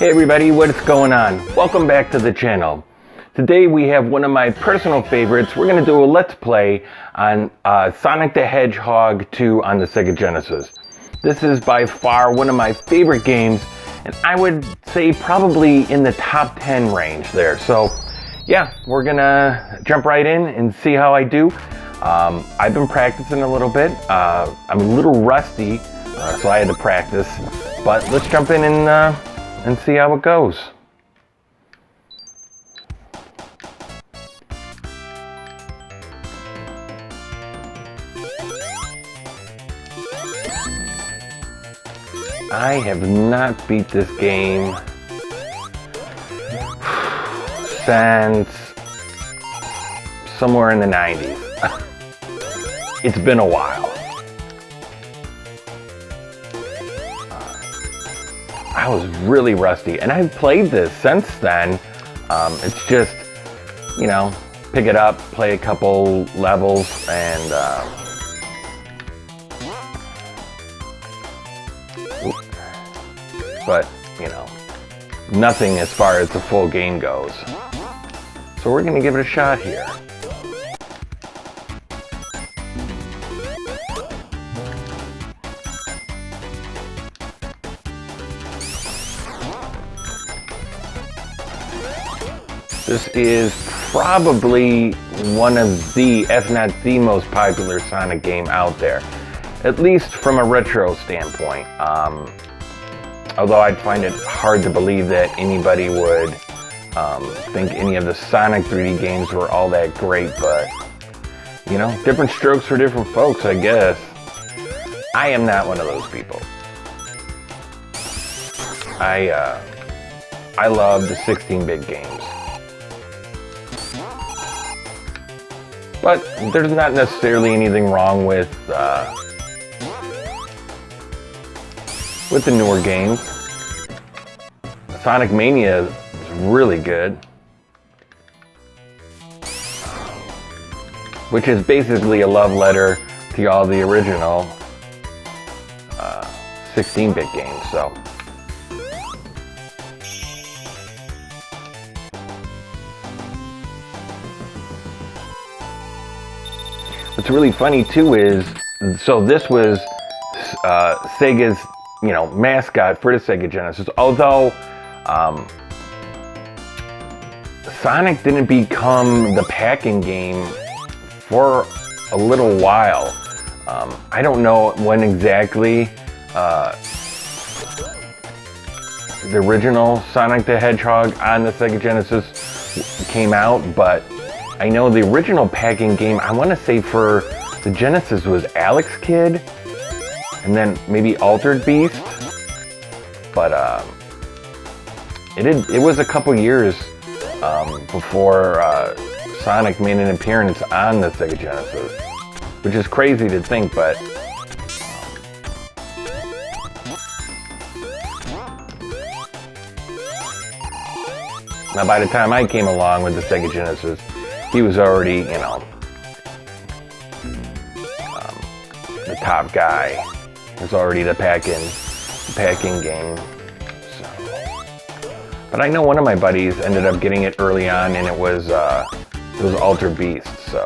Hey everybody, what's going on? Welcome back to the channel. Today we have one of my personal favorites. We're going to do a Let's Play on Sonic the Hedgehog 2 on the Sega Genesis. This is by far one of my favorite games, and I would say probably in the top 10 range there. So yeah, we're going to jump right in and see how I do. I've been practicing a little bit. I'm a little rusty, so I had to practice. But let's jump in and see how it goes. I have not beat this game since somewhere in the 90s. It's been a while. I was really rusty, and I've played this since then. It's just, you know, pick it up, play a couple levels, and but, you know, nothing as far as the full game goes. So we're gonna give it a shot here. This is probably one of the, if not the most popular Sonic game out there, at least from a retro standpoint. Although I'd find it hard to believe that anybody would think any of the Sonic 3D games were all that great, but you know, different strokes for different folks, I guess. I am not one of those people. I love the 16-bit games. But there's not necessarily anything wrong with the newer games. Sonic Mania is really good, which is basically a love letter to all the original 16-bit games. So. What's really funny too is, so this was Sega's, you know, mascot for the Sega Genesis. Although Sonic didn't become the packing game for a little while. I don't know when exactly the original Sonic the Hedgehog on the Sega Genesis came out, but I know the original packing game, I want to say for the Genesis, was Alex Kidd, and then maybe Altered Beast. But it was a couple years before Sonic made an appearance on the Sega Genesis, which is crazy to think, but now by the time I came along with the Sega Genesis, he was already, you know, the top guy. He was already the packing game. So. But I know one of my buddies ended up getting it early on, and it was Altered Beast. So.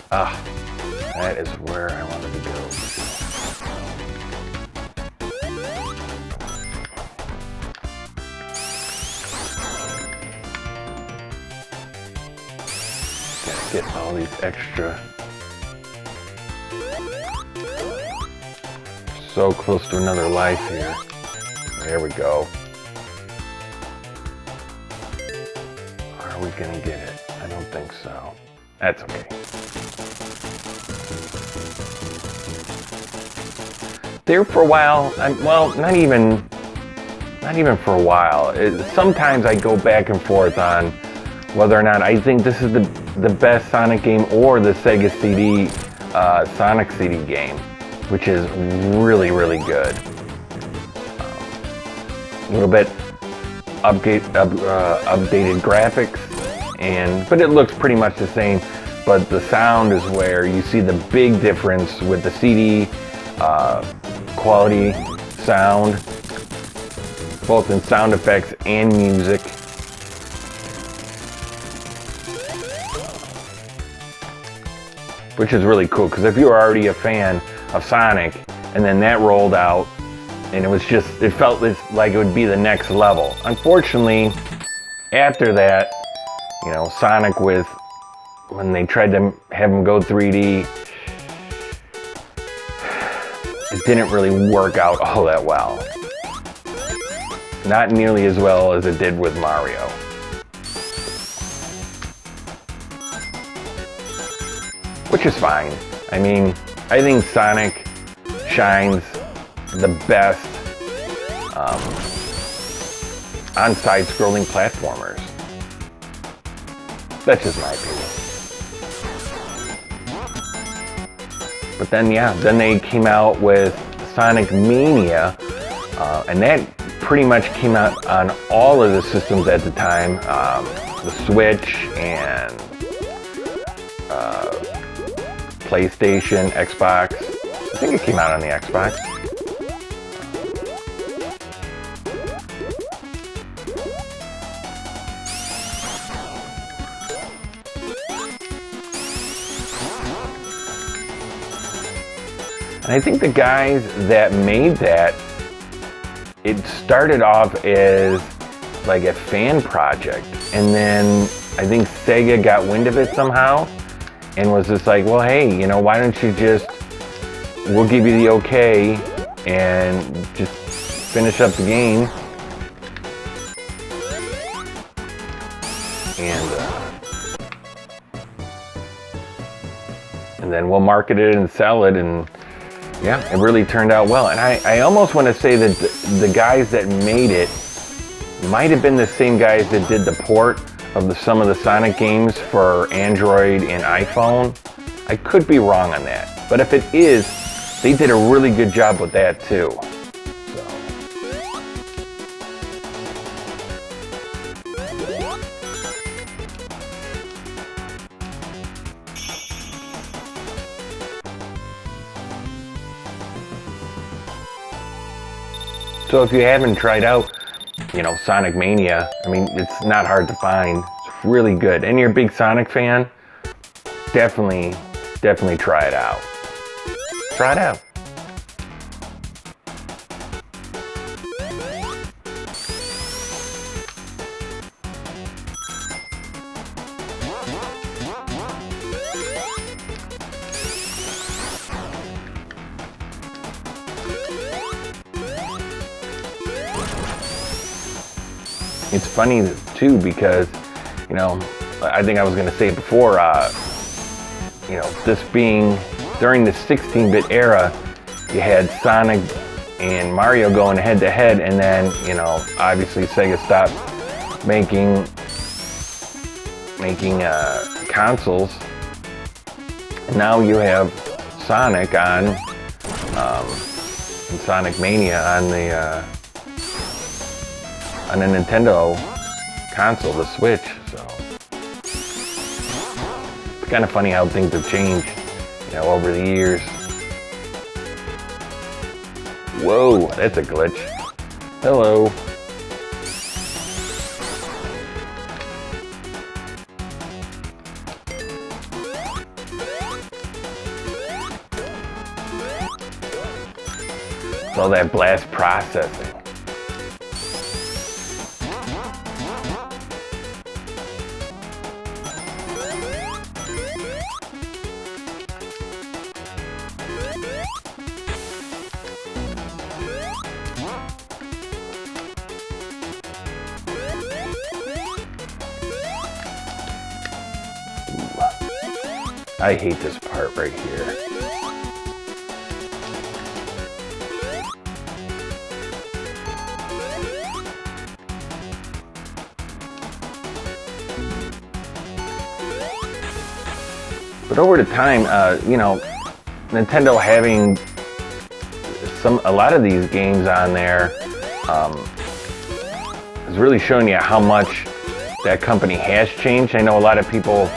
That is where I wanted to go. Get all these extra. So close to another life here. There we go. Are we gonna get it? I don't think so. That's okay. There for a while, well, not even for a while. Sometimes I go back and forth on whether or not I think this is the best Sonic game or the Sega CD, Sonic CD game, which is really, really good. A little bit updated graphics, but it looks pretty much the same. but the sound is where you see the big difference with the CD quality sound, both in sound effects and music. Which is really cool, because if you were already a fan of Sonic and then that rolled out and it felt like it would be the next level. Unfortunately, after that, you know, Sonic when they tried to have him go 3D, it didn't really work out all that well. Not nearly as well as it did with Mario. Which is fine. I mean, I think Sonic shines the best on side-scrolling platformers. That's just my opinion. But then, yeah, then they came out with Sonic Mania, and that pretty much came out on all of the systems at the time, the Switch and PlayStation, Xbox. I think it came out on the Xbox. And I think the guys that made that, it started off as like a fan project, and then I think Sega got wind of it somehow and was just like, well, hey, you know, why don't you we'll give you the okay and just finish up the game. And then we'll market it and sell it, and yeah, it really turned out well. And I almost want to say that the guys that made it might have been the same guys that did the port of some of the Sonic games for Android and iPhone. I could be wrong on that, but if it is, they did a really good job with that too. So if you haven't tried out, you know, Sonic Mania, I mean, it's not hard to find. It's really good. And you're a big Sonic fan, definitely try it out. Try it out. It's funny too because, you know, I think I was going to say it before, you know, this being during the 16-bit era, you had Sonic and Mario going head to head, and then, you know, obviously Sega stopped making consoles. And now you have Sonic on and Sonic Mania on a Nintendo console, the Switch. So it's kind of funny how things have changed, you know, over the years. Whoa, that's a glitch. Hello. It's all that blast processing. I hate this part right here. But over the time, you know, Nintendo having a lot of these games on there is really showing you how much that company has changed. I know a lot of people,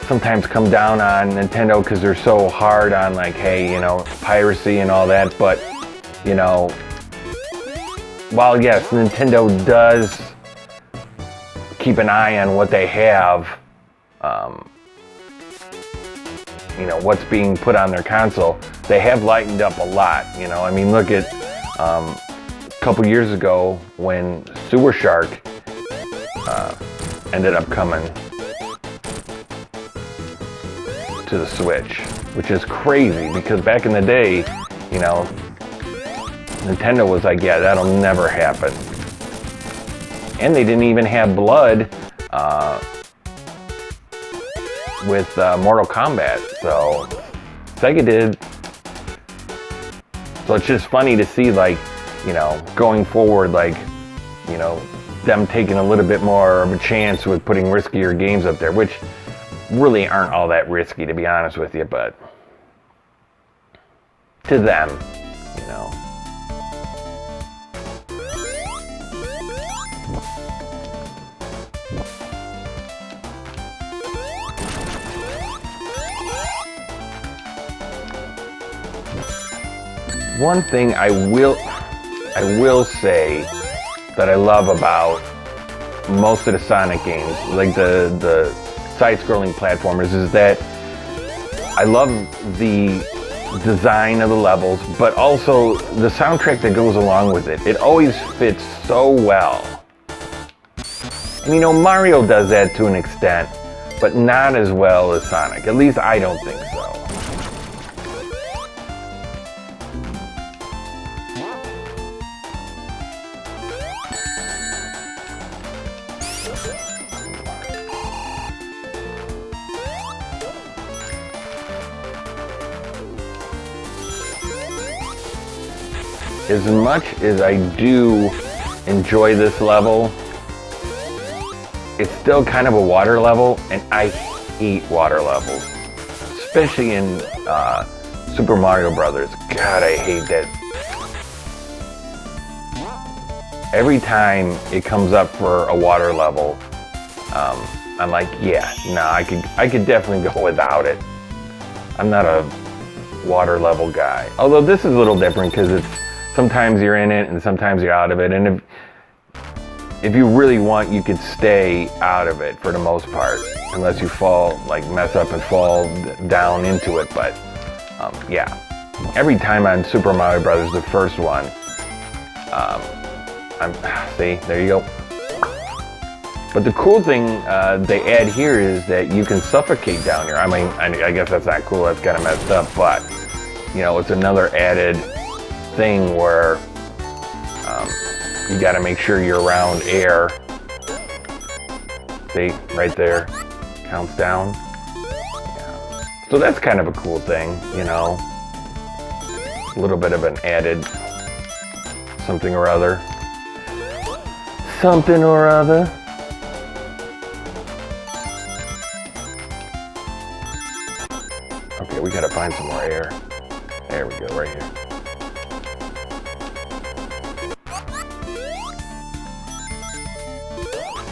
sometimes come down on Nintendo because they're so hard on like, hey, you know, piracy and all that. But, you know, while yes, Nintendo does keep an eye on what they have, you know, what's being put on their console, they have lightened up a lot. You know, I mean, look at a couple years ago when Sewer Shark ended up coming to the Switch, which is crazy because back in the day, you know, Nintendo was like, yeah, that'll never happen. And they didn't even have blood with Mortal Kombat, so Sega did. So it's just funny to see, like, you know, going forward, like, you know, them taking a little bit more of a chance with putting riskier games up there, which really aren't all that risky, to be honest with you, but to them, you know. One thing I will say that I love about most of the Sonic games, like the side-scrolling platformers, is that I love the design of the levels, but also the soundtrack that goes along with it. It always fits so well. And you know, Mario does that to an extent, but not as well as Sonic. At least I don't think so. As much as I do enjoy this level, it's still kind of a water level, and I hate water levels. Especially in Super Mario Brothers. God, I hate that. Every time it comes up for a water level, I'm like, yeah, no, I could definitely go without it. I'm not a water level guy. Although this is a little different because it's sometimes you're in it and sometimes you're out of it. And if you really want, you could stay out of it for the most part, unless you fall, like mess up and fall down into it. But yeah, every time on Super Mario Brothers, the first one, see, there you go. But the cool thing they add here is that you can suffocate down here. I mean, I guess that's not cool. That's kind of messed up, but you know, it's another added thing where you got to make sure you're around air. See, right there, counts down. Yeah. So that's kind of a cool thing, you know. A little bit of an added something or other. Something or other. Okay, we got to find some more air. There we go, right here.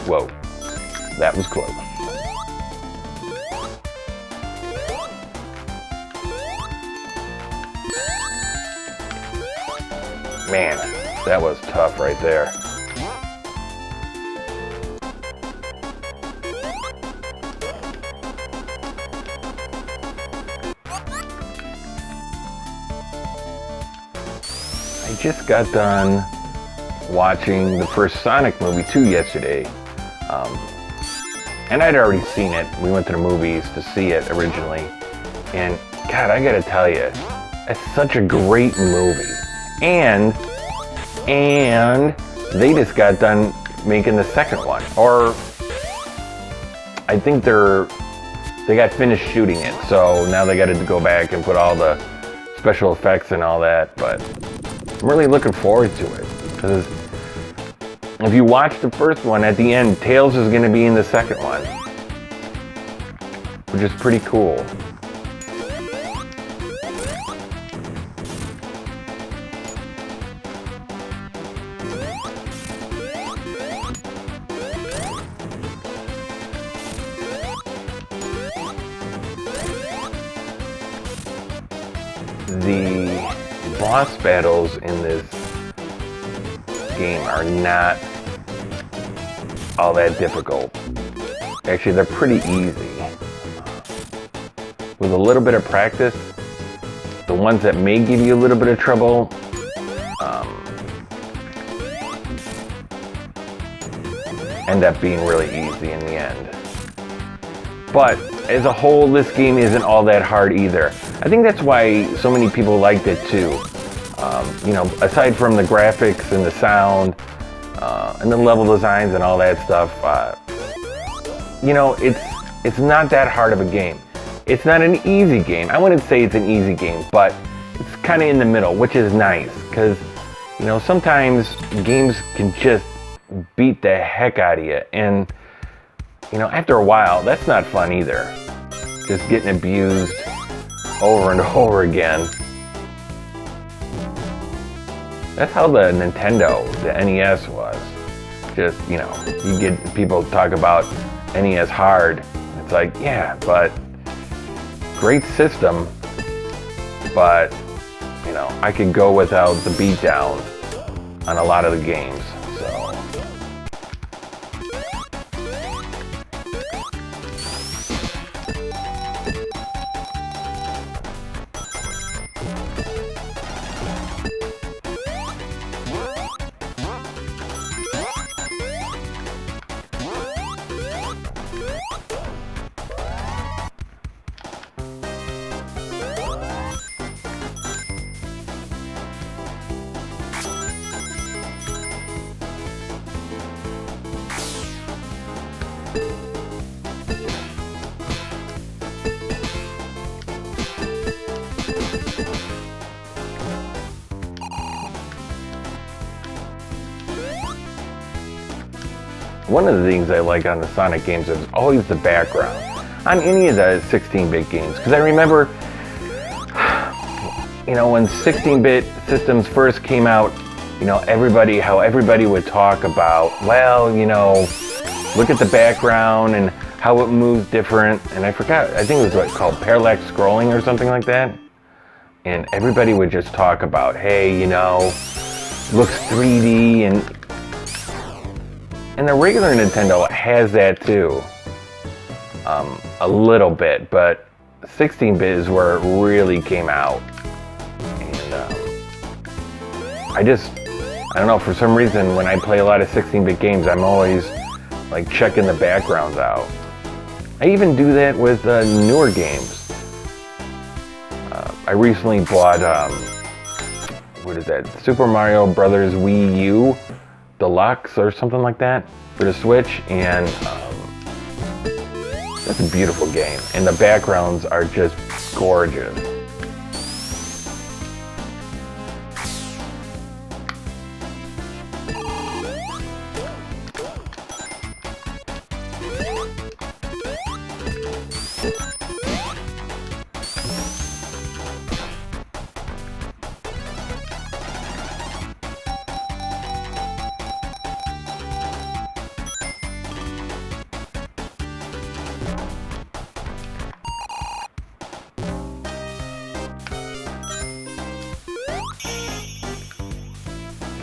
Whoa, that was close. Man, that was tough right there. I just got done watching the first Sonic movie 2 yesterday. And I'd already seen it. We went to the movies to see it originally. And God, I gotta tell you, it's such a great movie. And they just got done making the second one. Or I think they got finished shooting it. So now they gotta go back and put all the special effects and all that. But I'm really looking forward to it. Because if you watch the first one, at the end, Tails is going to be in the second one, which is pretty cool. the boss battles in this game are not all that difficult. Actually, they're pretty easy. With a little bit of practice, the ones that may give you a little bit of trouble, end up being really easy in the end. But as a whole, this game isn't all that hard either. I think that's why so many people liked it too. You know, aside from the graphics and the sound and the level designs and all that stuff, you know, it's not that hard of a game. It's not an easy game. I wouldn't say it's an easy game, but it's kind of in the middle, which is nice because, you know, sometimes games can just beat the heck out of you, and you know, after a while, that's not fun either. Just getting abused over and over again. That's how the Nintendo, the NES was. Just, you know, you get people talk about NES hard. It's like, yeah, but great system, but you know, I could go without the beatdown on a lot of the games. So one of the things I like on the Sonic games is always the background on any of the 16-bit games. Because I remember, you know, when 16-bit systems first came out, you know, how everybody would talk about, well, you know, look at the background and how it moves different. And I forgot, I think it was what called parallax scrolling or something like that. And everybody would just talk about, hey, you know, looks 3D, and the regular Nintendo has that too, a little bit, but 16-bit is where it really came out. And I don't know, for some reason when I play a lot of 16-bit games, I'm always like checking the backgrounds out. I even do that with newer games. I recently bought, what is that, Super Mario Brothers Wii U Deluxe or something like that for the Switch, and that's a beautiful game, and the backgrounds are just gorgeous.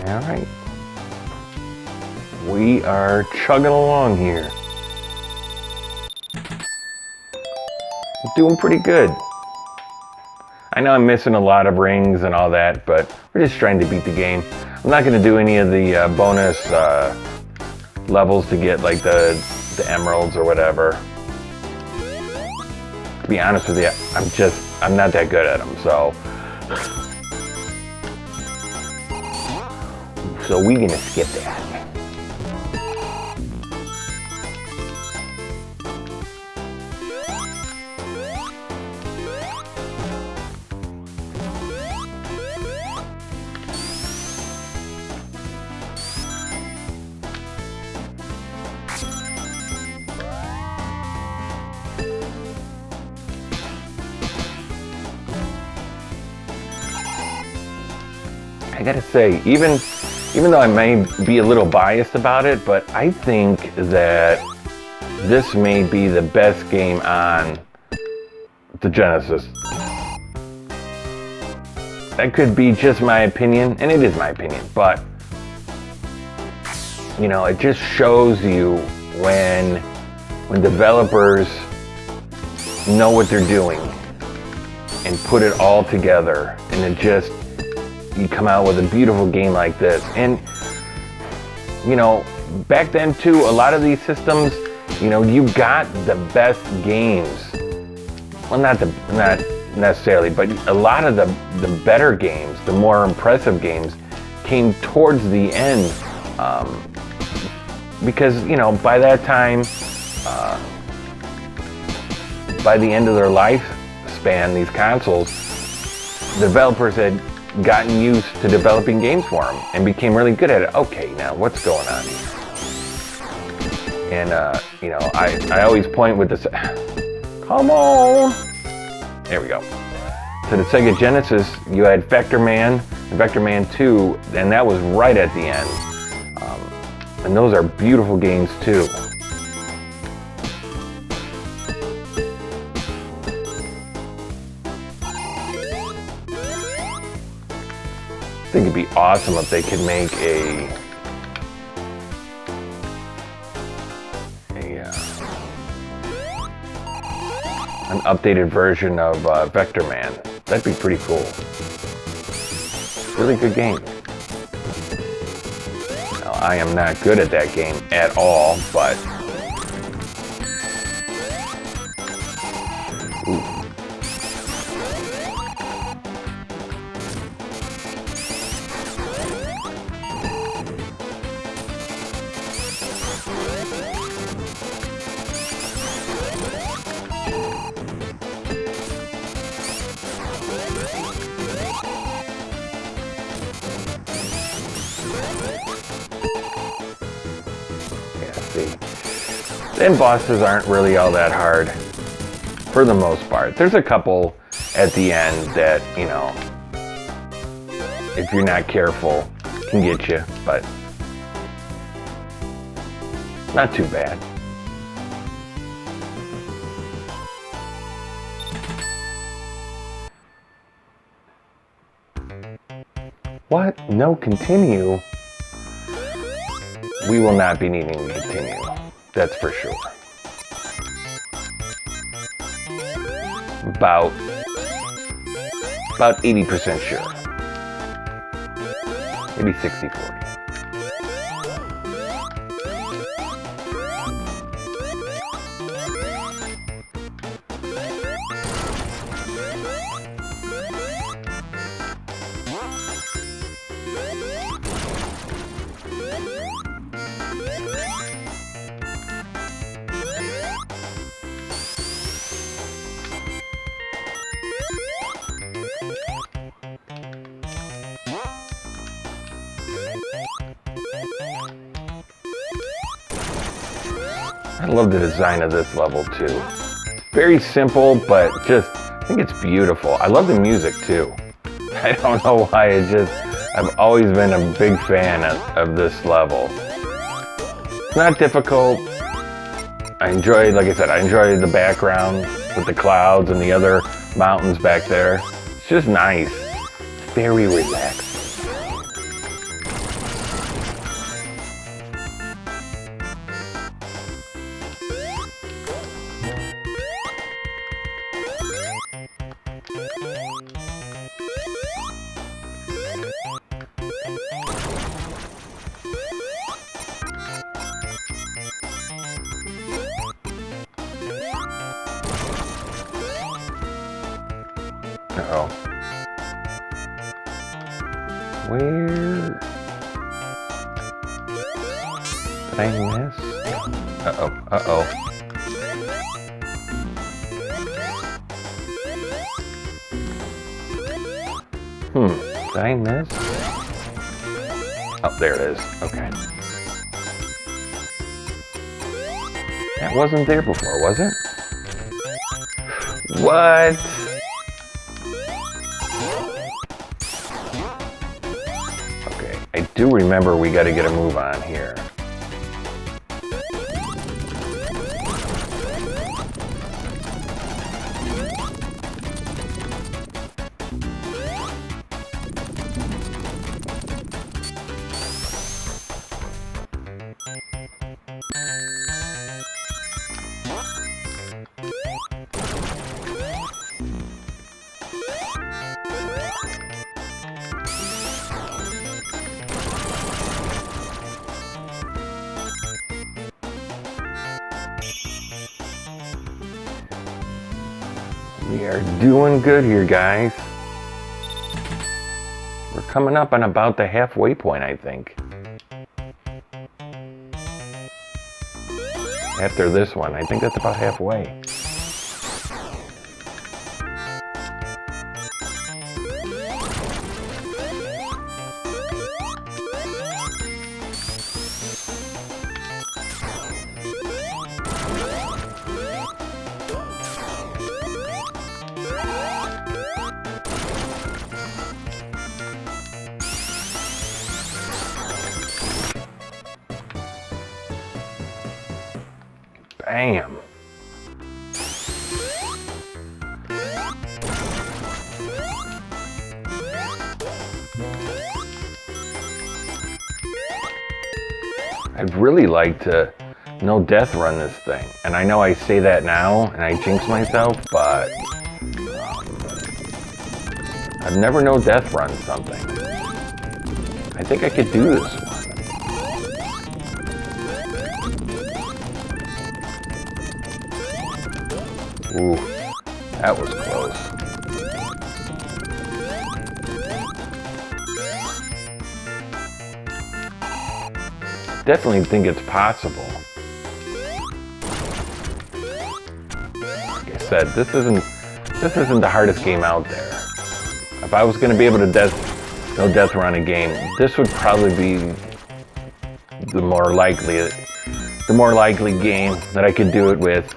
All right, we are chugging along here. Doing pretty good. I know I'm missing a lot of rings and all that, but we're just trying to beat the game. I'm not going to do any of the bonus levels to get like the emeralds or whatever. To be honest with you, I'm not that good at them, so we're gonna skip that. I gotta say, even though I may be a little biased about it, but I think that this may be the best game on the Genesis. that could be just my opinion, and it is my opinion, but you know, it just shows you when developers know what they're doing and put it all together, and it just, you come out with a beautiful game like this. And you know, back then too, a lot of these systems, you know, you got the best games. Well, not necessarily, but a lot of the better games, the more impressive games, came towards the end, because you know, by that time, by the end of their lifespan, these consoles, the developers had gotten used to developing games for them and became really good at it. Okay, now what's going on here? And you know, I always point with this. Come on. There we go. To the Sega Genesis, you had Vector Man, Vector Man 2, and that was right at the end. And those are beautiful games too. I think it'd be awesome if they could make an updated version of Vector Man. That'd be pretty cool. Really good game. Now, I am not good at that game at all, but ooh. The end bosses aren't really all that hard, for the most part. There's a couple at the end that, you know, if you're not careful, can get you, but not too bad. What? No continue? We will not be needing to continue. That's for sure. About 80% sure. Maybe 60-40. I love the design of this level too. Very simple, but just, I think it's beautiful. I love the music too. I don't know why, I've always been a big fan of this level. It's not difficult. I enjoyed, like I said, I enjoyed the background with the clouds and the other mountains back there. It's just nice. It's very relaxing. Uh-oh. Where? Did I miss? Uh-oh, uh-oh. Did I miss? Oh, there it is. Okay. That wasn't there before, was it? What? I do remember we got to get a move on here. We are doing good here, guys. We're coming up on about the halfway point, I think. After this one, I think that's about halfway. Bam. I'd really like to no death run this thing. And I know I say that now and I jinx myself, but I've never no death run something. I think I could do this one. Ooh, that was close. Definitely think it's possible. Like I said, this isn't the hardest game out there. If I was going to be able to no death run a game, this would probably be the more likely game that I could do it with.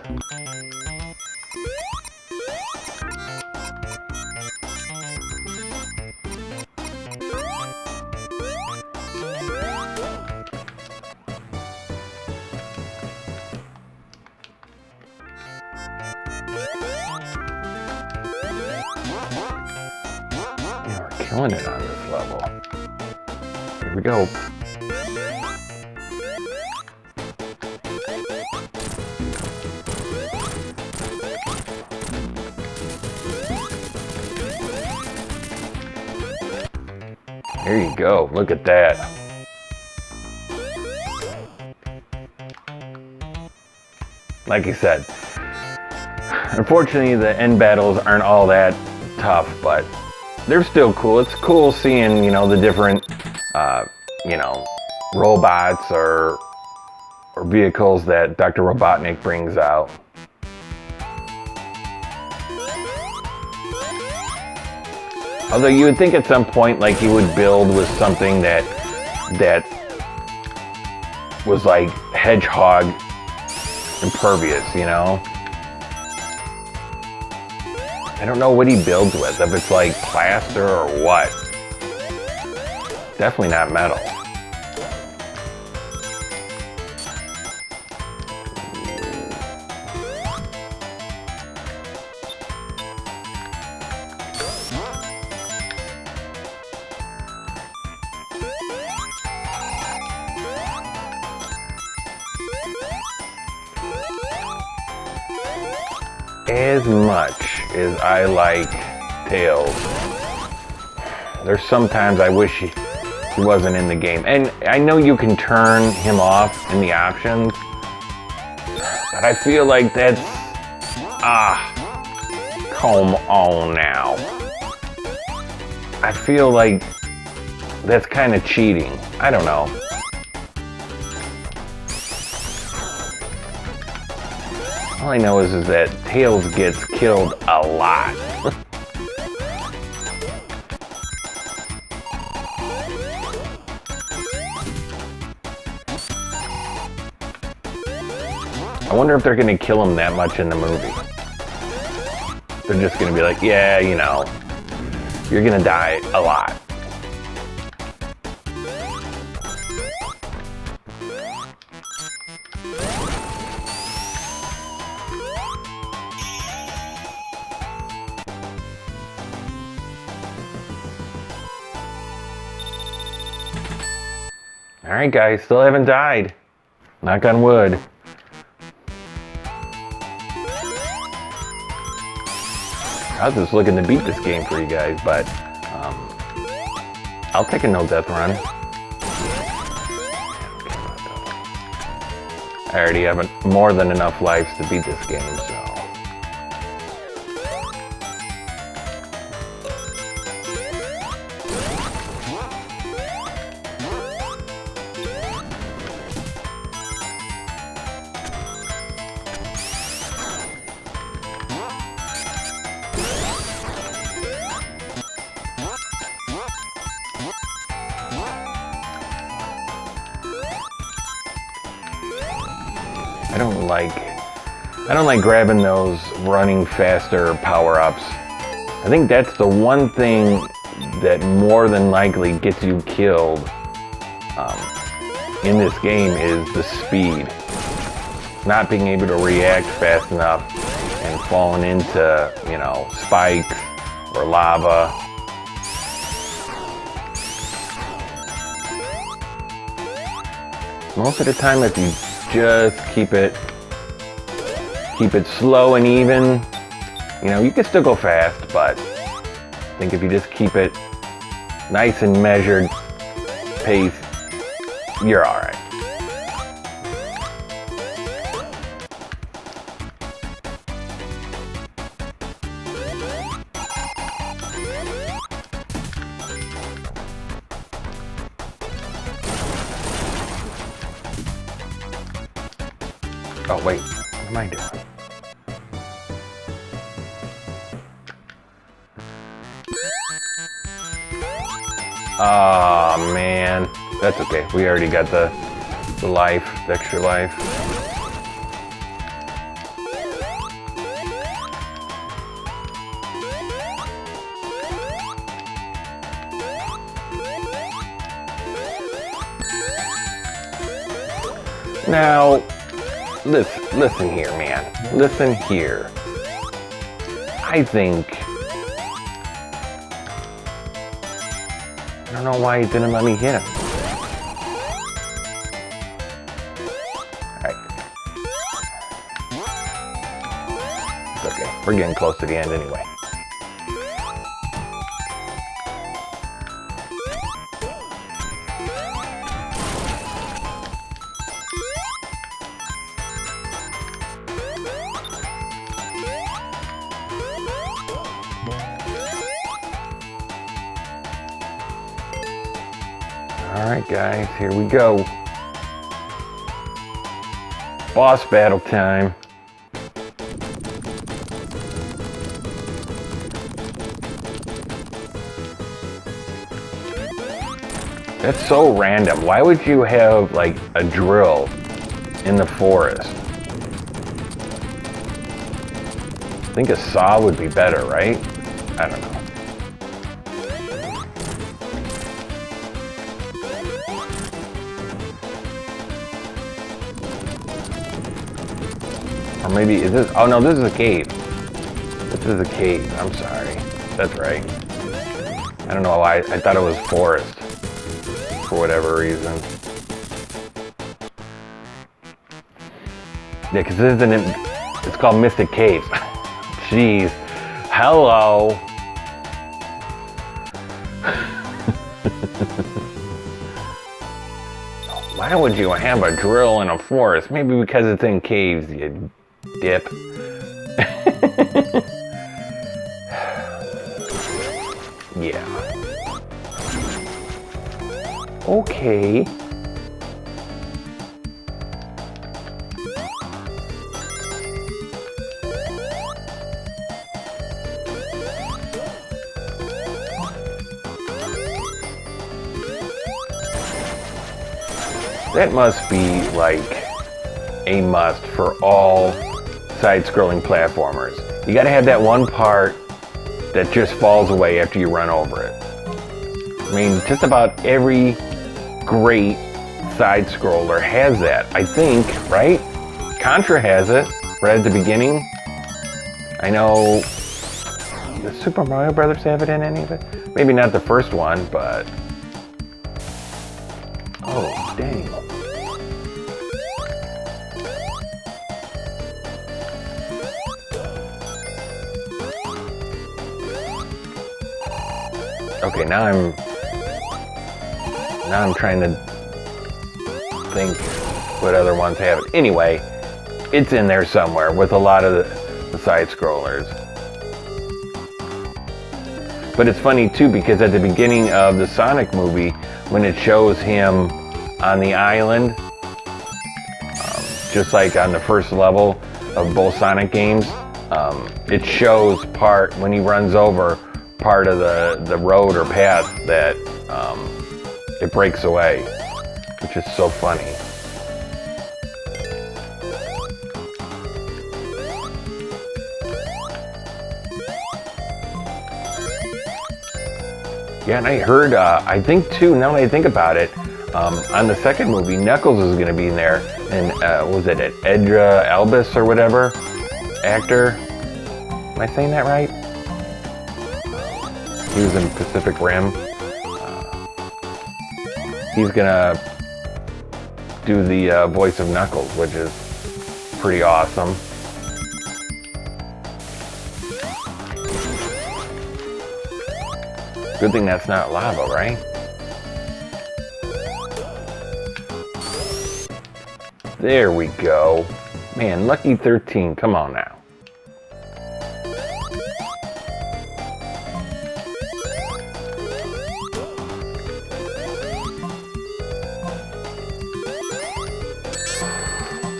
Killing it on this level. Here we go. There you go. Look at that. Like I said, unfortunately the end battles aren't all that tough, but they're still cool. It's cool seeing, the different, robots or vehicles that Dr. Robotnik brings out. Although you would think at some point, like, he would build with something that was like Hedgehog impervious, I don't know what he builds with, if it's like plaster or what. Definitely not metal. As much as I like Tails, there's sometimes I wish he wasn't in the game. And I know you can turn him off in the options, but I feel like that's, come on now. I feel like that's kind of cheating. I don't know. All I know is that Tails gets killed a lot. I wonder if they're going to kill him that much in the movie. They're just going to be like, yeah, you're going to die a lot. Alright guys, still haven't died. Knock on wood. I was just looking to beat this game for you guys, but I'll take a no death run. I already have more than enough lives to beat this game, so. I don't like grabbing those running faster power-ups. I think that's the one thing that more than likely gets you killed in this game is the speed. Not being able to react fast enough and falling into, you know, spikes or lava. Most of the time, if you just keep it slow and even, you know, you can still go fast, but I think if you just keep it nice and measured pace, you're all right. Oh wait, what am I doing? Oh man, that's okay. We already got the life, the extra life. Now, listen here, man. Listen here. I think... I don't know why he didn't let me hit him. Alright. It's okay. We're getting close to the end anyway. Alright guys, here we go. Boss battle time. That's so random. Why would you have like a drill in the forest? I think a saw would be better, right? I don't know. Or maybe, is this, oh no, this is a cave. This is a cave, I'm sorry. That's right. I don't know why, I thought it was forest. For whatever reason. Yeah, because this isn't, it's called Mystic Caves. Jeez. Hello. Why would you have a drill in a forest? Maybe because it's in caves, you dip. Yeah. Okay. That must be like a must for all side-scrolling platformers. You gotta have that one part that just falls away after you run over it. I mean, just about every great side-scroller has that, I think, right? Contra has it, right at the beginning. I know, does Super Mario Brothers have it in any of it? Maybe not the first one, but... Oh, dang. Okay, now I'm trying to think what other ones have it. Anyway, it's in there somewhere with a lot of the side scrollers. But it's funny too because at the beginning of the Sonic movie, when it shows him on the island, just like on the first level of both Sonic games, it shows part when he runs over part of the road or path that it breaks away, which is so funny. Yeah, and I heard, I think too, now that I think about it, on the second movie, Knuckles is going to be in there. And was it Edra Albus or whatever? Actor? Am I saying that right? He was in Pacific Rim. He's going to do the voice of Knuckles, which is pretty awesome. Good thing that's not lava, right? There we go. Man, lucky 13, come on now.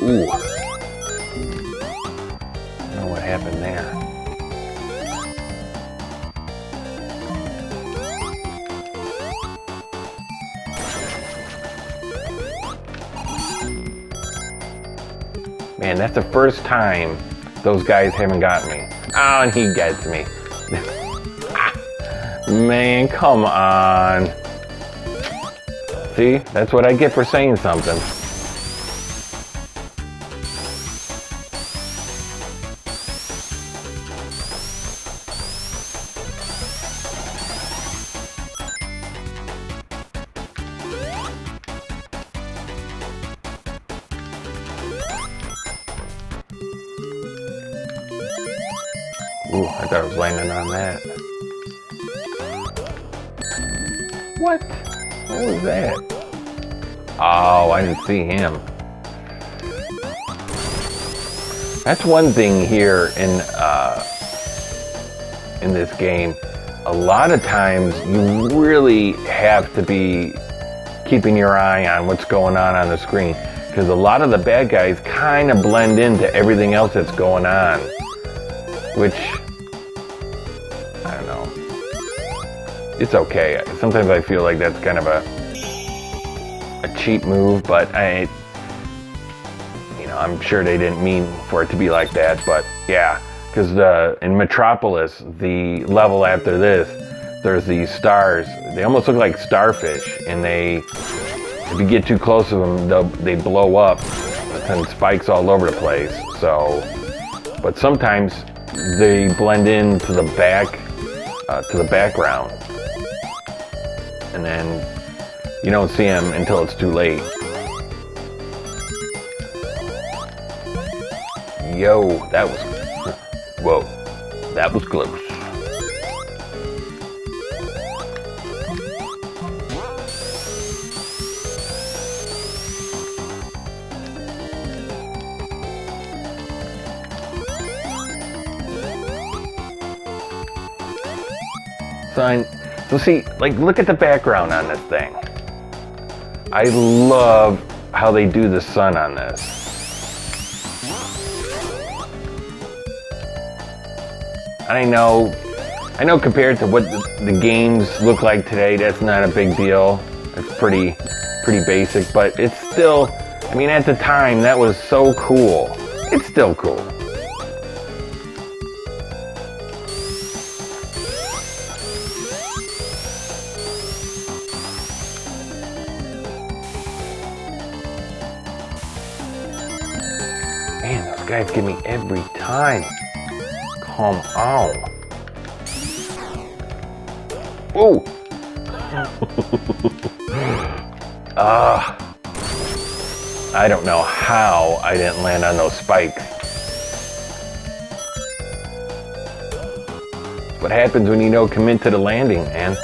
Ooh. I don't know what happened there. Man, that's the first time those guys haven't got me. Oh, and he gets me. Man, come on. See, that's what I get for saying something. Ooh, I thought I was landing on that. What? What was that? Oh, I didn't see him. That's one thing here in this game. A lot of times you really have to be keeping your eye on what's going on the screen, because a lot of the bad guys kind of blend into everything else that's going on. Which, I don't know, it's okay. Sometimes I feel like that's kind of a cheap move, but I'm sure they didn't mean for it to be like that, but yeah, because in Metropolis, the level after this, there's these stars. They almost look like starfish, and if you get too close to them, they blow up and spikes all over the place. So, but sometimes they blend into the background, and then you don't see them until it's too late. Yo, whoa, that was close. So see, like, look at the background on this thing. I love how they do the sun on this. I know compared to what the games look like today, that's not a big deal. It's pretty basic, but it's still, I mean, at the time, that was so cool. It's still cool. Man, those guys get me every time. Come on. Ooh. I don't know how I didn't land on those spikes. What happens when you don't commit to the landing, man?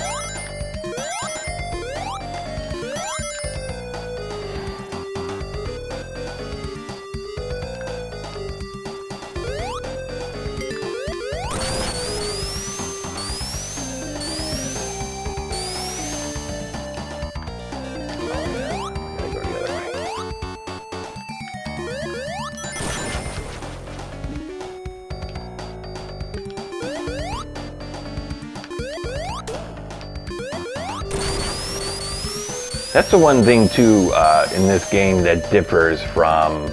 That's the one thing too in this game that differs from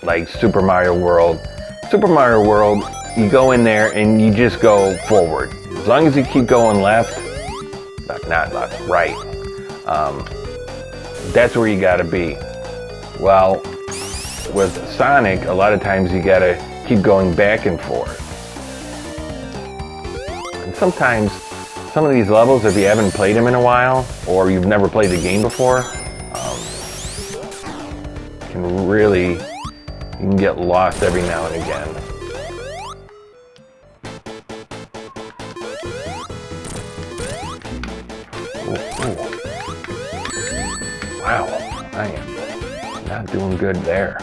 like Super Mario World. Super Mario World, you go in there and you just go forward. As long as you keep going left, not left, right. That's where you gotta be. Well, with Sonic, a lot of times you gotta keep going back and forth. And sometimes, some of these levels, if you haven't played them in a while, or you've never played the game before, you can get lost every now and again. Ooh. Wow, I am not doing good there.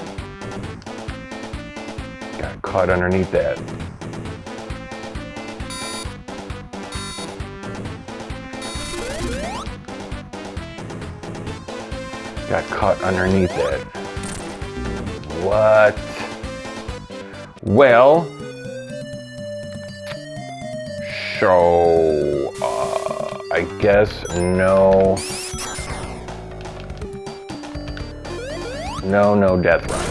Got caught underneath that. Got caught underneath that. What? Well, so I guess no death run.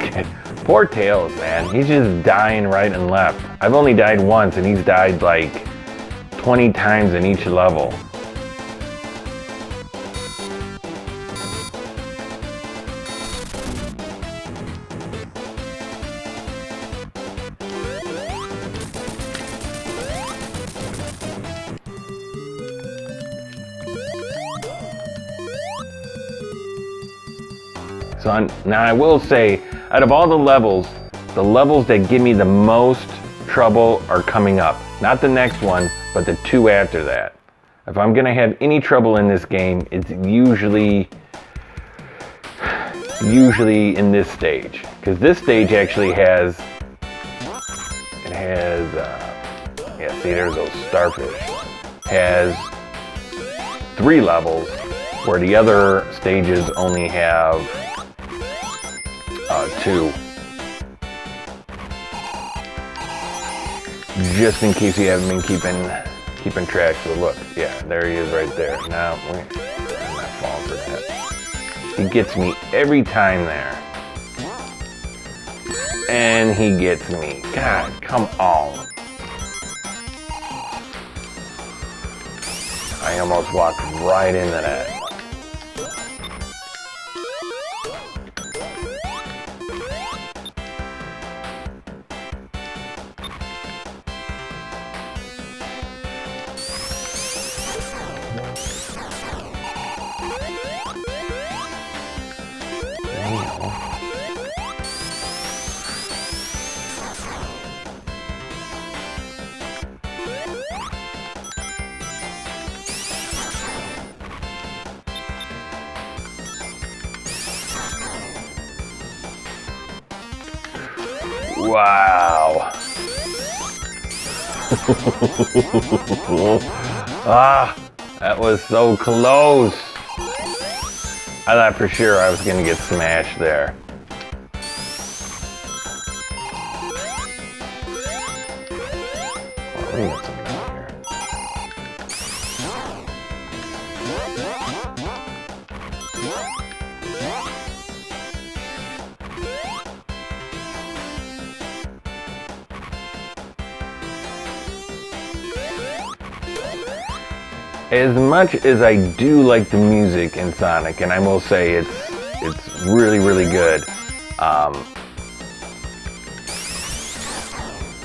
Okay. Poor Tails, man. He's just dying right and left. I've only died once, and he's died like 20 times in each level. So now I will say, out of all the levels that give me the most trouble are coming up. Not the next one, but the two after that. If I'm gonna have any trouble in this game, it's usually in this stage. Because this stage actually has, see there's those starfish. Has 3 levels, where the other stages only have 2. Just in case you haven't been keeping track. So look, yeah, there he is right there. Now, I'm not falling for that. He gets me every time there. And he gets me. God, come on. I almost walked right into that. Wow. That was so close. I thought for sure I was gonna get smashed there. Oh, we got something out here. As much as I do like the music in Sonic, and I will say it's really, really good,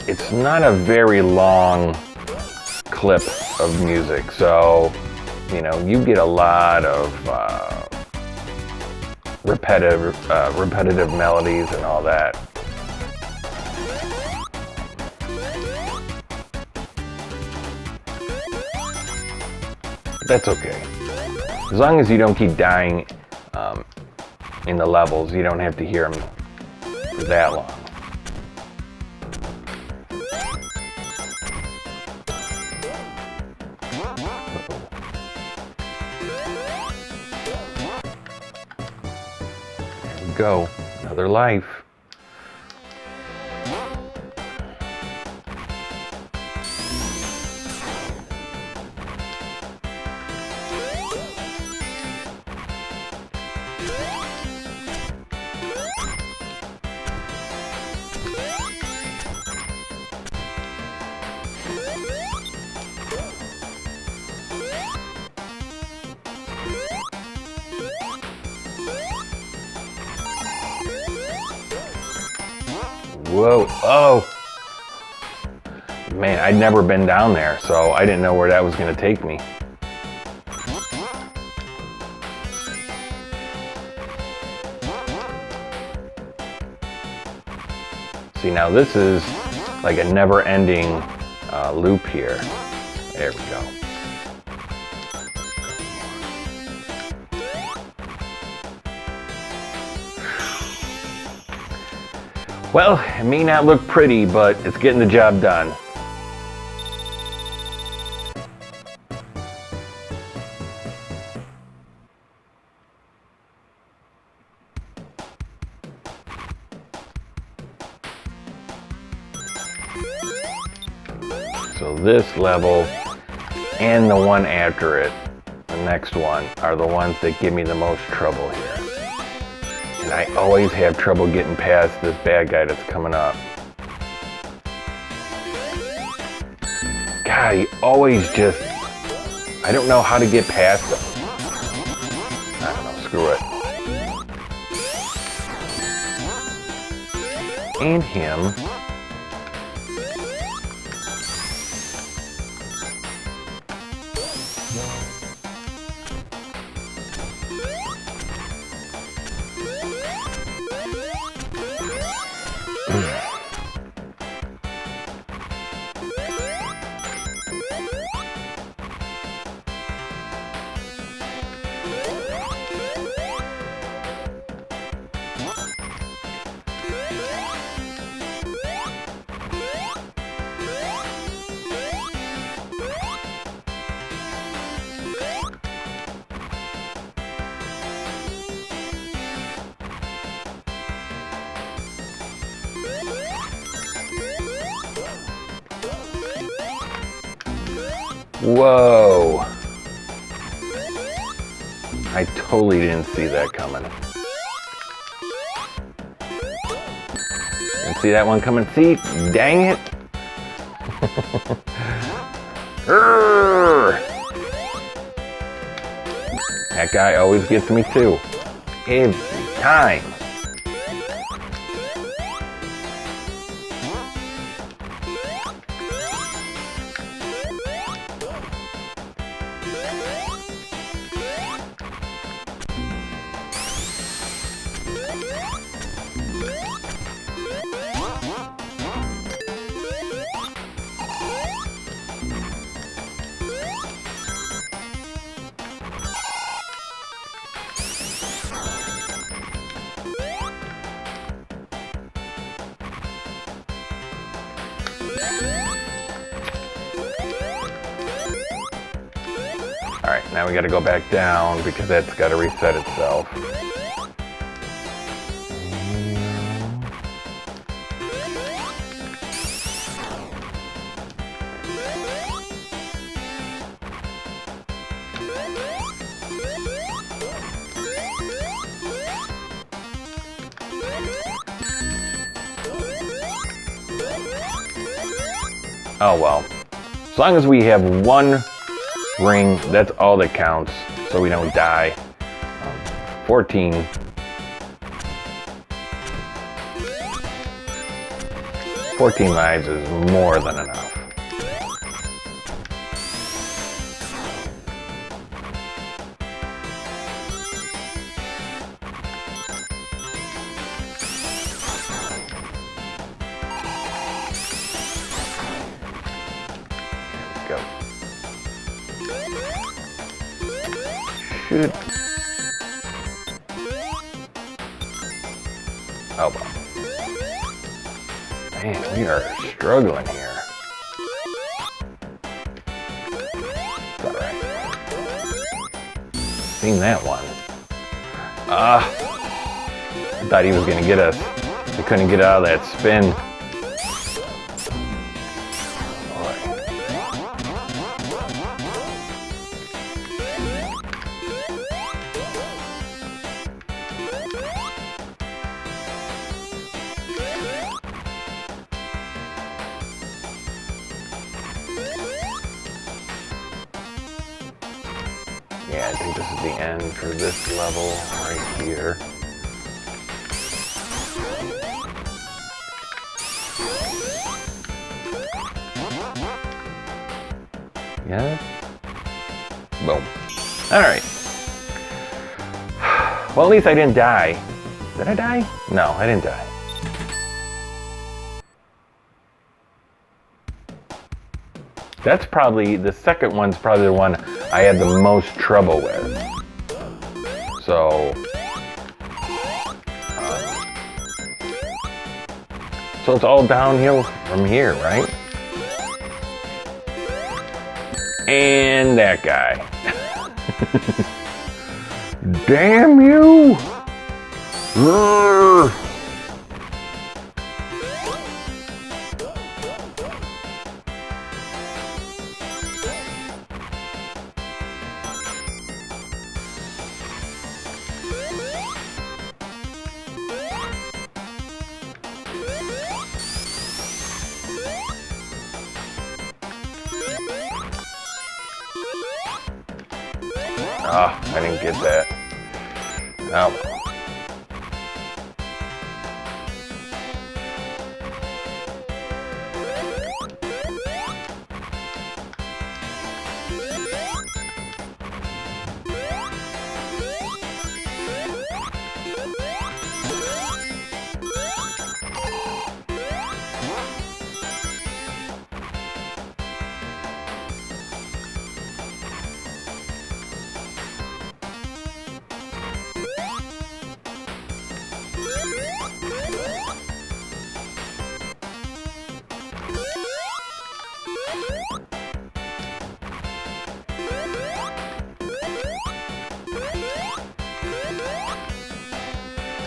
it's not a very long clip of music, so you know, you get a lot of repetitive melodies and all that. That's okay. As long as you don't keep dying in the levels, you don't have to hear them for that long. There we go. Another life. Whoa, oh! Man, I'd never been down there, so I didn't know where that was going to take me. See, now this is like a never-ending loop here. There we go. Well, it may not look pretty, but it's getting the job done. So this level and the one after it, the next one, are the ones that give me the most trouble here. And I always have trouble getting past this bad guy that's coming up. God, he always just... I don't know how to get past him. I don't know, screw it. And him. Whoa! I totally didn't see that coming. Didn't see that one coming. See? Dang it! That guy always gets me too. Every time. Alright, now we gotta go back down because that's gotta reset itself. Oh well. As long as we have one ring, that's all that counts, so we don't die. 14. Lives is more than enough. shoot. Oh, well. Man, we are struggling here. It's alright. Seen that one. I thought he was going to get us. We couldn't get out of that spin. Yeah, I think this is the end for this level right here. Yeah. Boom. Alright. Well, at least I didn't die. Did I die? No, I didn't die. That's probably, the second one's probably the one I had the most trouble with. So it's all downhill from here, right? And that guy. Damn you! Urgh. Oh, I didn't get that. Oh.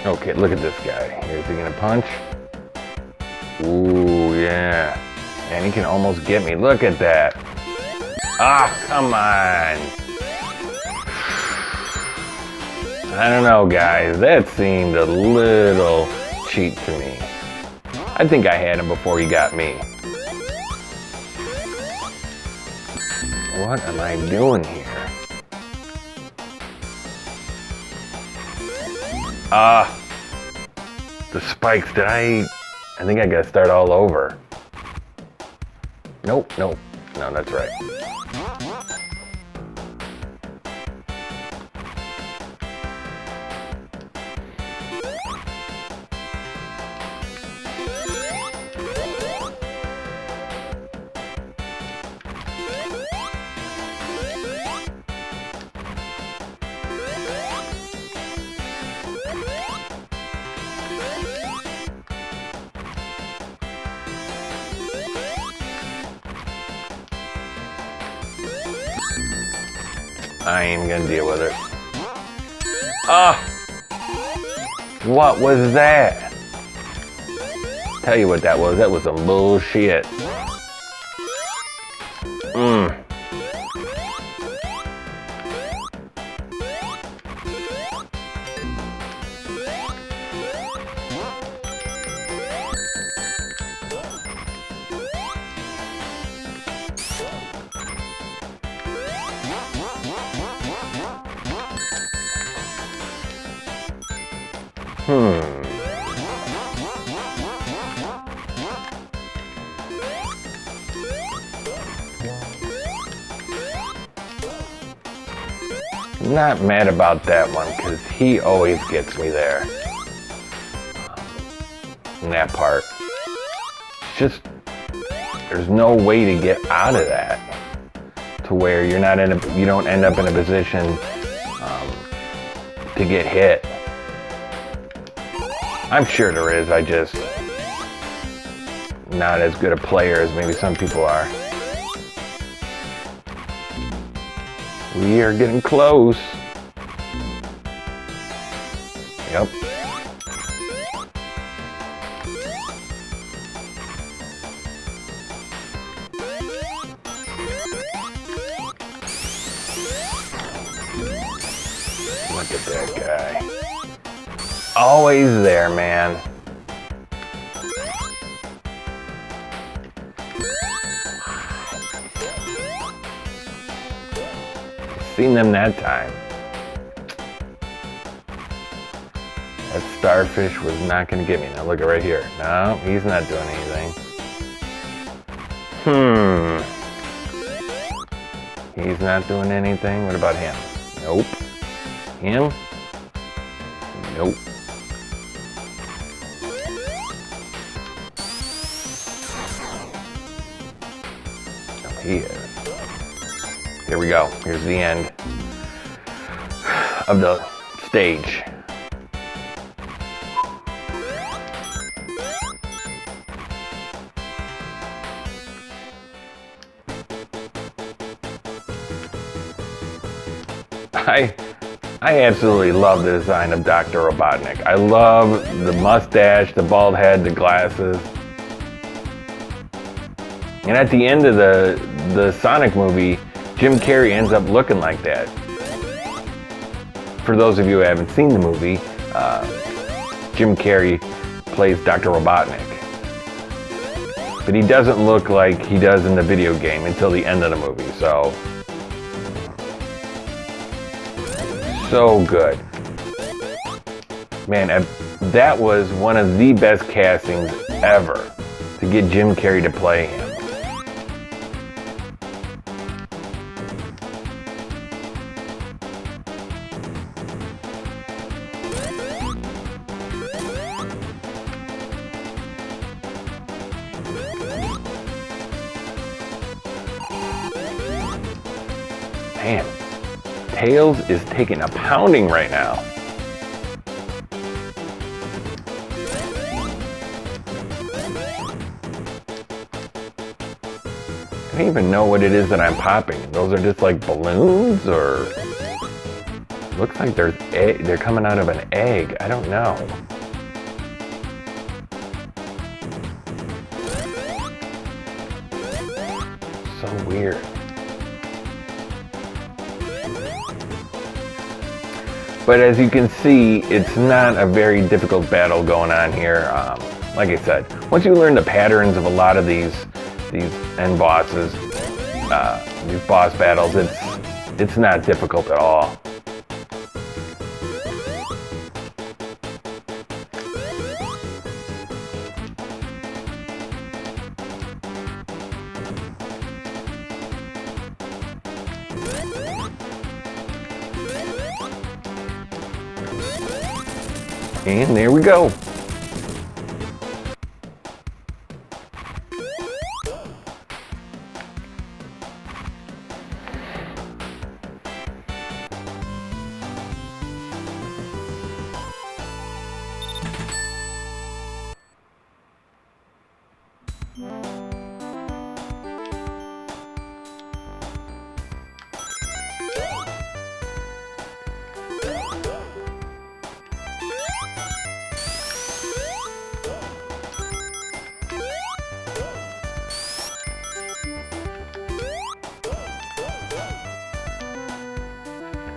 Okay, look at this guy. Is he gonna punch? Ooh, yeah. And he can almost get me. Look at that. Ah, come on. I don't know, guys. That seemed a little cheap to me. I think I had him before he got me. What am I doing here? The spikes, I think I gotta start all over. Nope, no, that's right. I ain't gonna deal with it. What was that? Tell you what that was. That was some bullshit. Not mad about that one because he always gets me there. In that part. Just there's no way to get out of that to where you're not in a, you don't end up in a position to get hit. I'm sure there is, I just not as good a player as maybe some people are. We are getting close. Yep. Look at that guy. Always there, man. Seen them that time. That starfish was not going to get me. Now look at right here. No, he's not doing anything. He's not doing anything. What about him? Nope. Him? Nope. Oh, he is. Here we go. Here's the end of the stage. I absolutely love the design of Dr. Robotnik. I love the mustache, the bald head, the glasses. And at the end of the Sonic movie, Jim Carrey ends up looking like that. For those of you who haven't seen the movie, Jim Carrey plays Dr. Robotnik. But he doesn't look like he does in the video game until the end of the movie, so good. Man, that was one of the best castings ever to get Jim Carrey to play him. Man, Tails is taking a pounding right now. I don't even know what it is that I'm popping. Those are just like balloons, or looks like they're coming out of an egg. I don't know. So weird. But as you can see, it's not a very difficult battle going on here. Like I said, once you learn the patterns of a lot of these end bosses, these boss battles, it's not difficult at all. And there we go.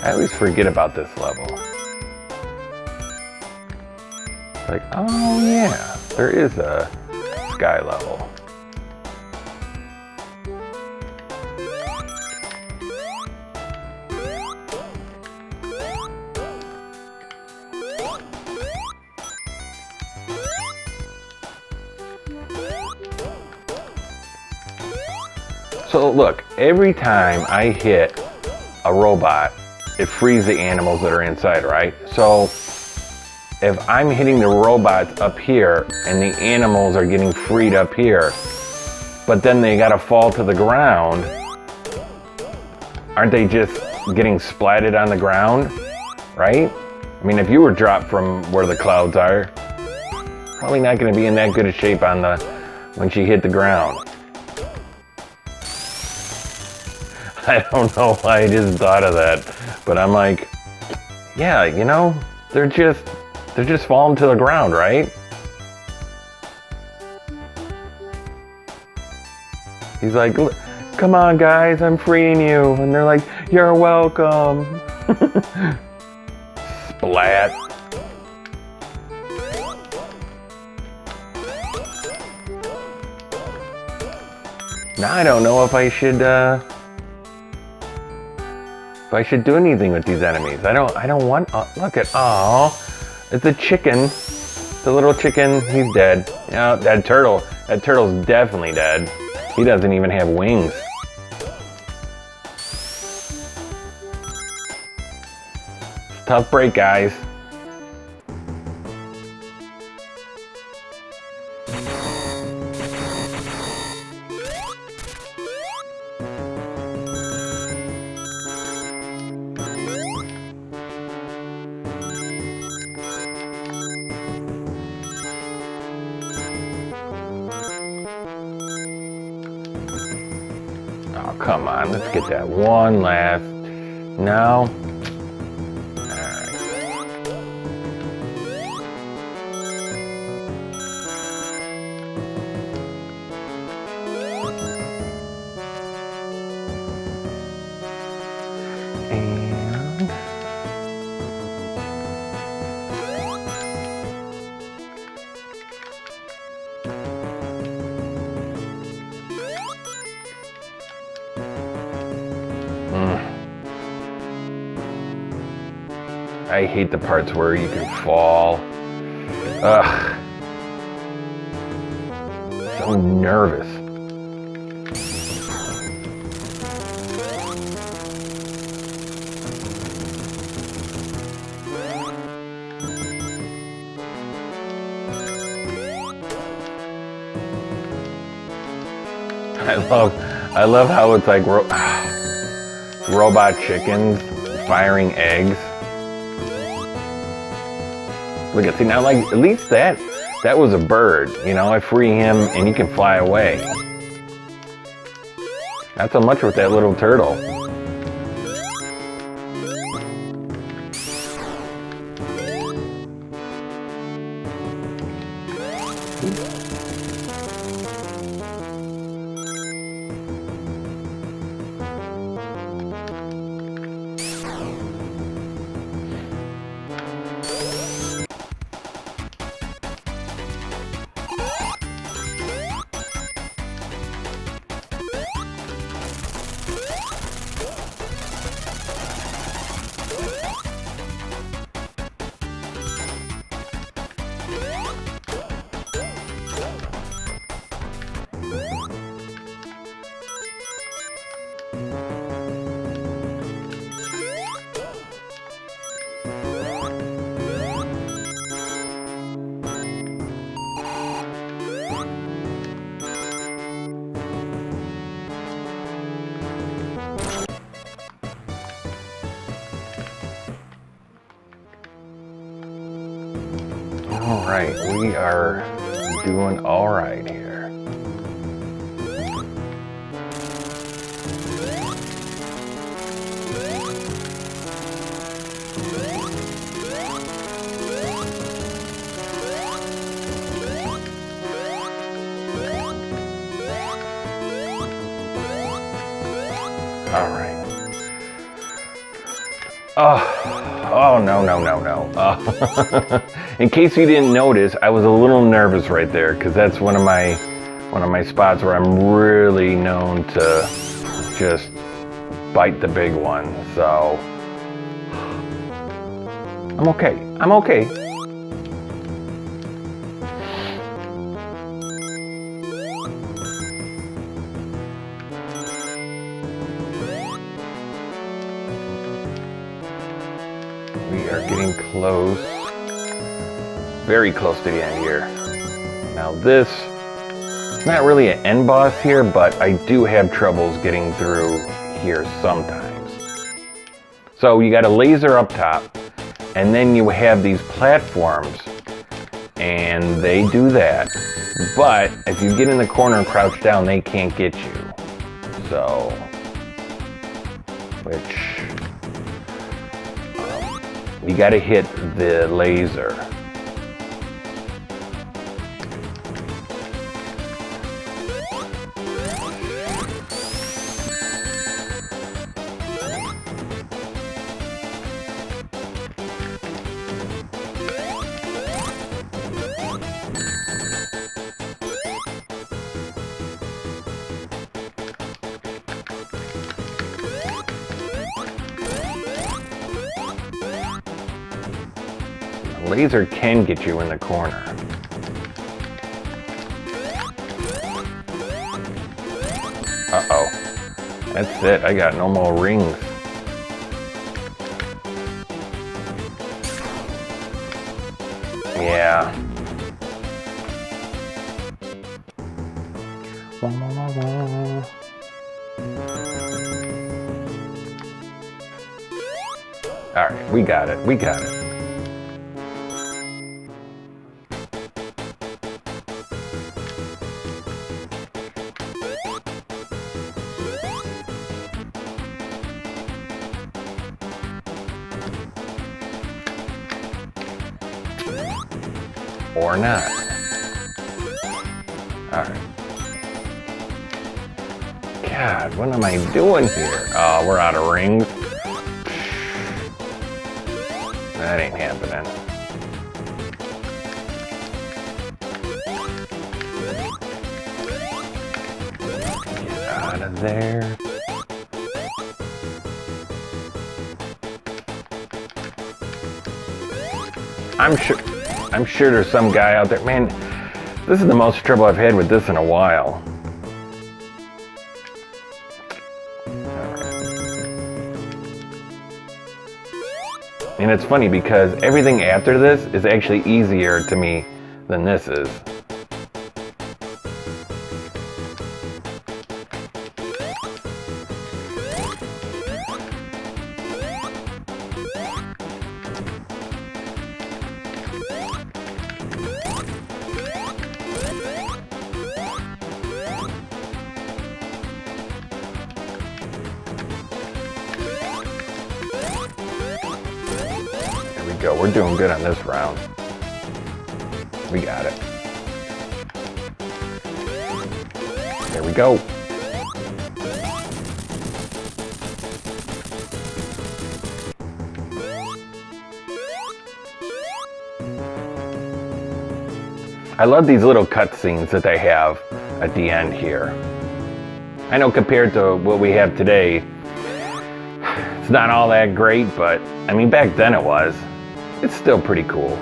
I always forget about this level. Like, oh yeah, there is a sky level. So look, every time I hit a robot, it frees the animals that are inside, right? So if I'm hitting the robots up here and the animals are getting freed up here, but then they gotta fall to the ground, aren't they just getting splatted on the ground, right? I mean, if you were dropped from where the clouds are, probably not going to be in that good a shape on the when she hit the ground. I don't know why I just thought of that, but I'm like, yeah, you know, they're just falling to the ground, right? He's like, come on guys, I'm freeing you. And they're like, you're welcome. Splat. Now I don't know if I should do anything with these enemies. I don't want, look at, oh, it's a chicken. The little chicken, he's dead. Yeah, that turtle's definitely dead. He doesn't even have wings. Tough break, guys. Oh, come on, let's get that one last. No. I hate the parts where you can fall. Ugh. So nervous. I love how it's like robot chickens firing eggs. Look at, see now, like, at least that was a bird, you know, I free him and he can fly away. Not so much with that little turtle. All right, we are doing all right here. All right. Oh, no. In case you didn't notice, I was a little nervous right there because that's one of my spots where I'm really known to just bite the big one. So I'm okay. We are getting close, very close to the end here. Now this, it's not really an end boss here, but I do have troubles getting through here sometimes. So you got a laser up top, And then you have these platforms, and they do that. But if you get in the corner and crouch down, they can't get you. So, you gotta hit the laser. Laser can get you in the corner. Uh-oh. That's it. I got no more rings. Yeah. All right, we got it. We got it. Or not. Alright. God, what am I doing here? Oh, we're out of rings. That ain't happening. Get out of there. I'm sure there's some guy out there. Man, this is the most trouble I've had with this in a while. And it's funny because everything after this is actually easier to me than this is. Go. We're doing good on this round. We got it. There we go. I love these little cutscenes that they have at the end here. I know compared to what we have today, it's not all that great, but I mean, back then it was. It's still pretty cool.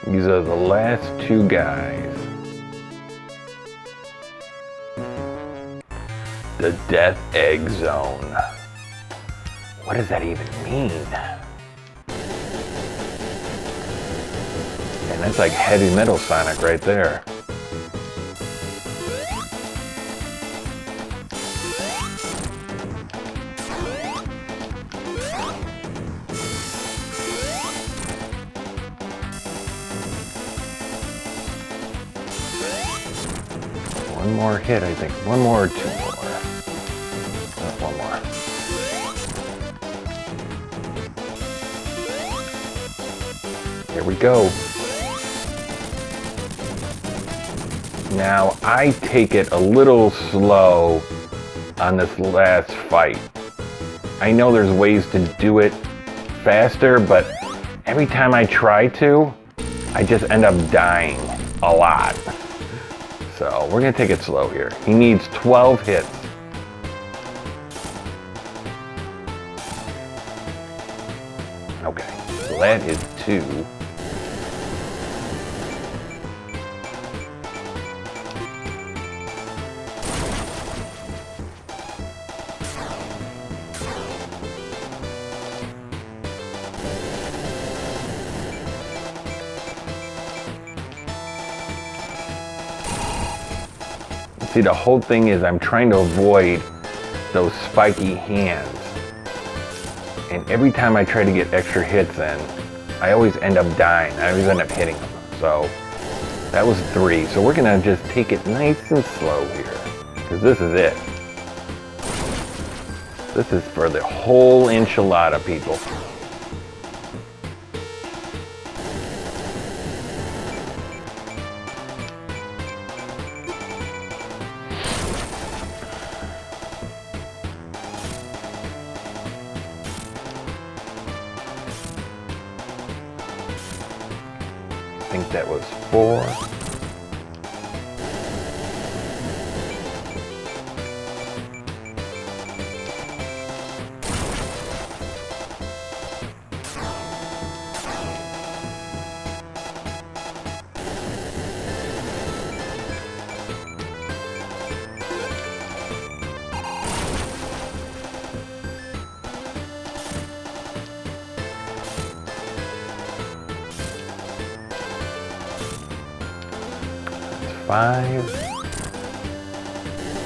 These are the last two guys. The Death Egg Zone. What does that even mean? And that's like heavy metal Sonic right there. One more hit, I think. One more or two more. One more. Here we go. Now, I take it a little slow on this last fight. I know there's ways to do it faster, but every time I try to, I just end up dying a lot. So we're gonna take it slow here. He needs 12 hits. Okay, so that is 2. See, the whole thing is I'm trying to avoid those spiky hands. And every time I try to get extra hits in, I always end up dying. I always end up hitting them. So that was 3. So we're gonna just take it nice and slow here, because this is it. This is for the whole enchilada, people. I think that was 4.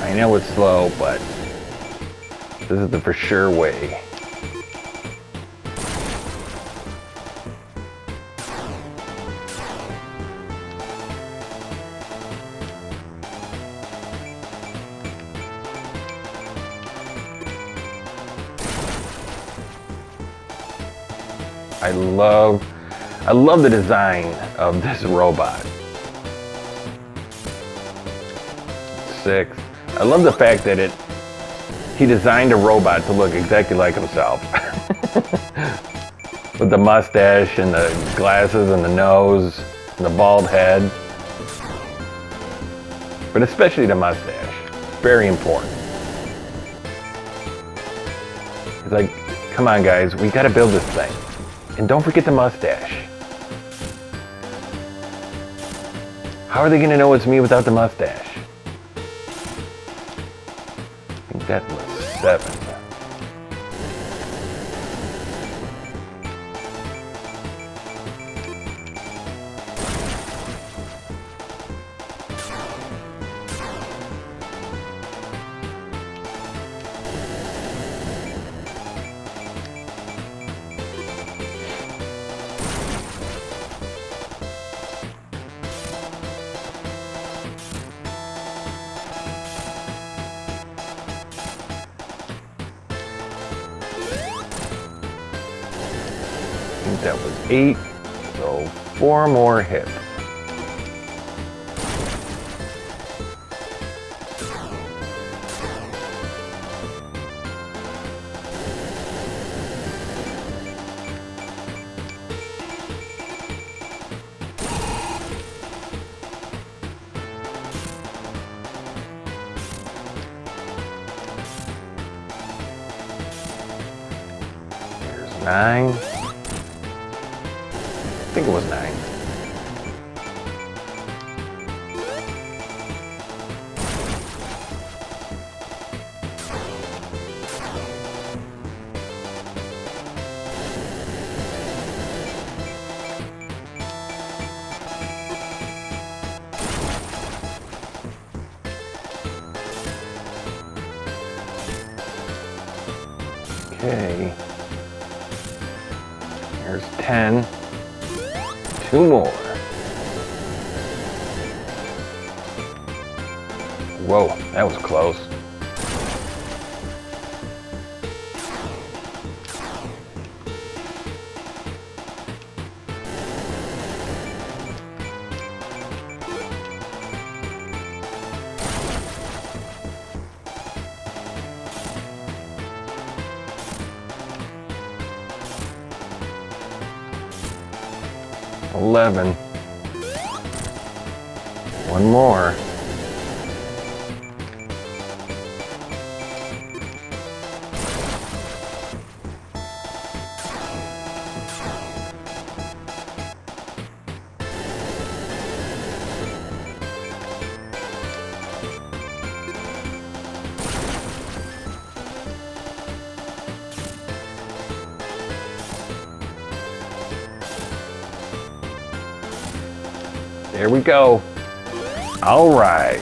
I know it's slow, but this is the for sure way. I love the design of this robot. 6. I love the fact that he designed a robot to look exactly like himself. With the mustache and the glasses and the nose and the bald head. But especially the mustache. Very important. It's like, come on guys, we gotta build this thing. And don't forget the mustache. How are they gonna know it's me without the mustache? I think that was 7. I think that was 8, so 4 more hits. Here's 9. I think it was 9. Okay. Here's 10. 2 more. Whoa, that was close. $11. 1 more. There we go. All right.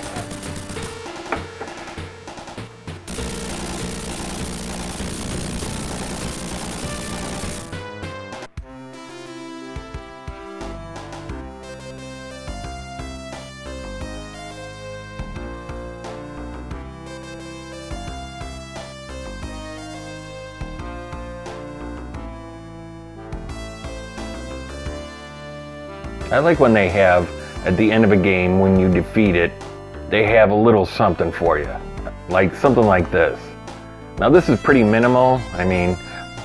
I like when they have, at the end of a game, when you defeat it, they have a little something for you. Like something like this. Now this is pretty minimal,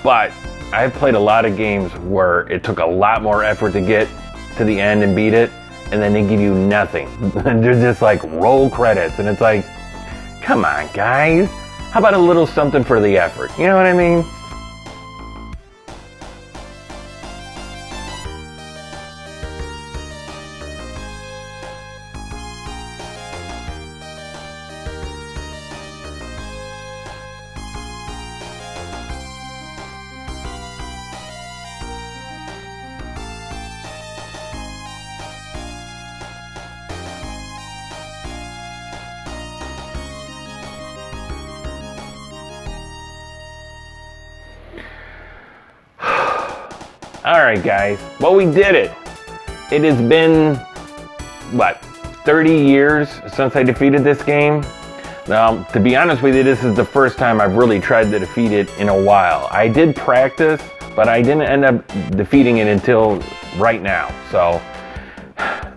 but I've played a lot of games where it took a lot more effort to get to the end and beat it, and then they give you nothing. They're just like roll credits, and it's like, come on guys, how about a little something for the effort? You know what I mean? Alright guys, well we did it. It has been, what, 30 years since I defeated this game? Now, to be honest with you, this is the first time I've really tried to defeat it in a while. I did practice, but I didn't end up defeating it until right now. So,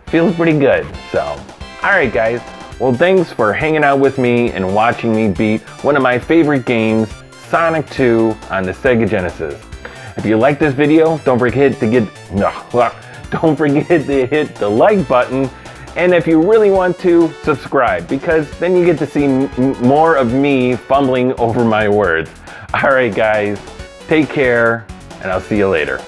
feels pretty good. So, alright guys, well thanks for hanging out with me and watching me beat one of my favorite games, Sonic 2 on the Sega Genesis. If you like this video, don't forget to hit the like button, and if you really want to, subscribe, because then you get to see more of me fumbling over my words. Alright guys, take care, and I'll see you later.